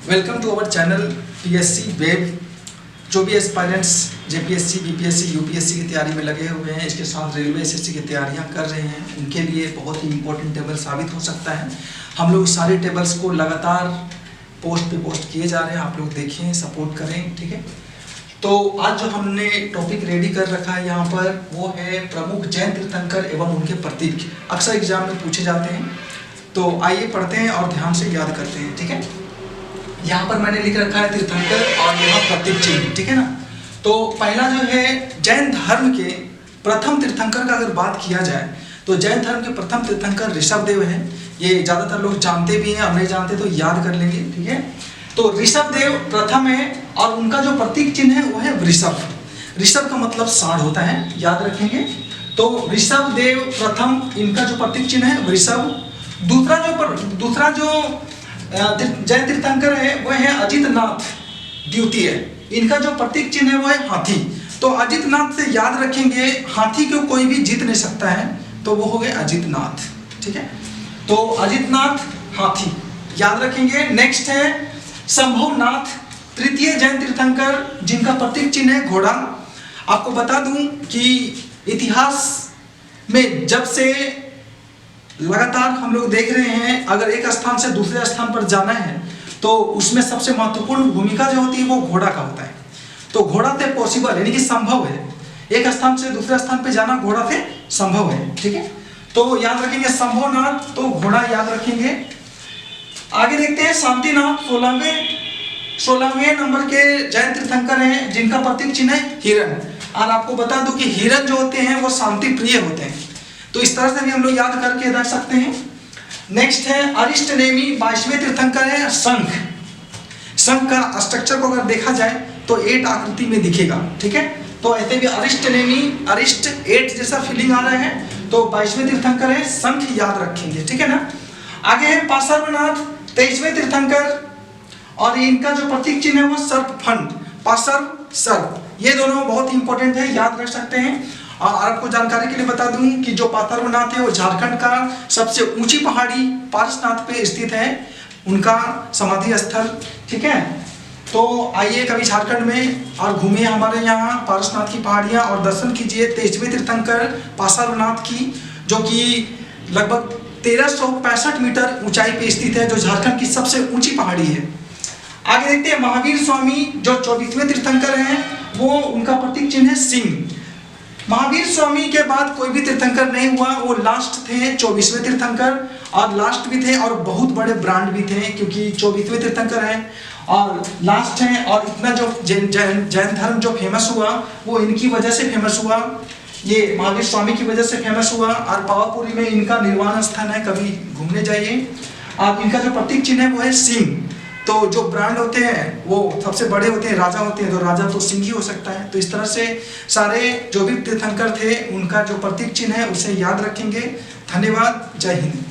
Welcome to our channel PSC web. जो भी aspirants JPSC, BPSC, UPSC की तैयारी में लगे हुए हैं, इसके साथ रेलवे एसएससी की तैयारियां कर रहे हैं, उनके लिए बहुत ही इंपॉर्टेंट टेबल साबित हो सकता है। हम लोग सारे टेबल्स को लगातार पोस्ट पे पोस्ट किए जा रहे हैं, आप लोग देखें, सपोर्ट करें, ठीक है। तो आज जो हमने टॉपिक रेडी कर रखा है यहाँ पर, वो है प्रमुख जैन तीर्थंकर एवं उनके प्रतीक। अक्सर एग्जाम में पूछे जाते हैं, तो आइए पढ़ते हैं और ध्यान से याद करते हैं, ठीक है। यहाँ पर मैंने लिख रखा है तीर्थंकर और यहाँ प्रतीक चिन्ह, ठीक है ना। तो पहला जो है जैन धर्म के प्रथम तीर्थंकर का अगर बात किया जाए तो जैन धर्म के प्रथम तीर्थंकर ऋषभदेव हैं। ये ज़्यादातर लोग जानते भी हैं और नहीं जानते तो याद कर लेंगे, ठीक है। तो ऋषभदेव प्रथम है और उनका जो प्रतीक चिन्ह है वो है वृषभ। ऋषभ का मतलब सांड होता है, याद रखेंगे। तो ऋषभदेव प्रथम, इनका जो प्रतीक चिन्ह है वृषभ। दूसरा जो जैन तीर्थंकर है वो है अजितनाथ द्वितीय। इनका जो प्रतीक चिन्ह है वो है हाथी। तो अजितनाथ से याद रखेंगे, हाथी को कोई भी जीत नहीं सकता है, तो वो हो गए अजितनाथ, ठीक है। तो अजितनाथ हाथी याद रखेंगे। नेक्स्ट है संभवनाथ तृतीय जैन तीर्थंकर, जिनका प्रतीक चिन्ह है घोड़ा। आपको बता दूं कि इतिहास में जब से लगातार हम लोग देख रहे हैं, अगर एक स्थान से दूसरे स्थान पर जाना है तो उसमें सबसे महत्वपूर्ण भूमिका जो होती है वो घोड़ा का होता है। तो घोड़ा से पॉसिबल यानी कि संभव है, एक स्थान से दूसरे स्थान पर जाना घोड़ा से संभव है, ठीक है। तो याद रखेंगे संभवनाथ, तो घोड़ा याद रखेंगे। आगे देखते हैं शांतिनाथ 16वें नंबर के जैन तीर्थंकर हैं, जिनका प्रतीक चिन्ह है हिरण। और आपको बता दूं कि हिरण जो होते हैं वो शांति प्रिय होते हैं, तो इस तरह से भी हम लोग याद करके रख सकते हैं। नेक्स्ट है अरिष्टनेमी 22वें तीर्थंकर है शंख। शंख का स्ट्रक्चर को अगर देखा जाए तो 8 आकृति में दिखेगा, ठीक है। तो ऐसे भी अरिष्टनेमी, अरिष्ट 8 जैसा फीलिंग आ रहा है, तो 22वें तीर्थंकर है शंख, याद रखेंगे, ठीक है ना। आगे है पार्श्वनाथ 23वें तीर्थंकर और इनका जो प्रतीक चिन्ह है वो सर्प फंड, पार्श्व सर्प। ये दोनों बहुत इंपॉर्टेंट है, याद रख सकते हैं। और आपको जानकारी के लिए बता दूं कि जो पार्श्वनाथ है वो झारखंड का सबसे ऊंची पहाड़ी पार्श्वनाथ पे स्थित है, उनका समाधि स्थल, ठीक है। तो आइए कभी झारखंड में और घूमिए हमारे यहाँ पार्श्वनाथ की पहाड़ियाँ और दर्शन कीजिए 23वें तीर्थंकर पार्श्वनाथ की, जो कि लगभग 1365 मीटर ऊंचाई पे स्थित है, जो झारखंड की सबसे ऊंची पहाड़ी है। आगे देखते हैं महावीर स्वामी जो 24वें तीर्थंकर हैं, वो उनका प्रतीक चिन्ह है सिंह। महावीर स्वामी के बाद कोई भी तीर्थंकर नहीं हुआ, वो लास्ट थे 24वें तीर्थंकर, और लास्ट भी थे और बहुत बड़े ब्रांड भी थे, क्योंकि 24वें तीर्थंकर हैं और लास्ट हैं। और इतना जो जैन धर्म जो फेमस हुआ वो इनकी वजह से फेमस हुआ, ये महावीर स्वामी की वजह से फेमस हुआ। और पावापुरी में इनका निर्वाण स्थान है, कभी घूमने जाइए। आप इनका जो प्रतीक चिन्ह है वो है सिंह। तो जो ब्रांड होते हैं वो सबसे बड़े होते हैं, राजा होते हैं, तो राजा तो सिंह ही हो सकता है। तो इस तरह से सारे जो भी तीर्थंकर थे उनका जो प्रतीक चिन्ह है उसे याद रखेंगे। धन्यवाद, जय हिंद।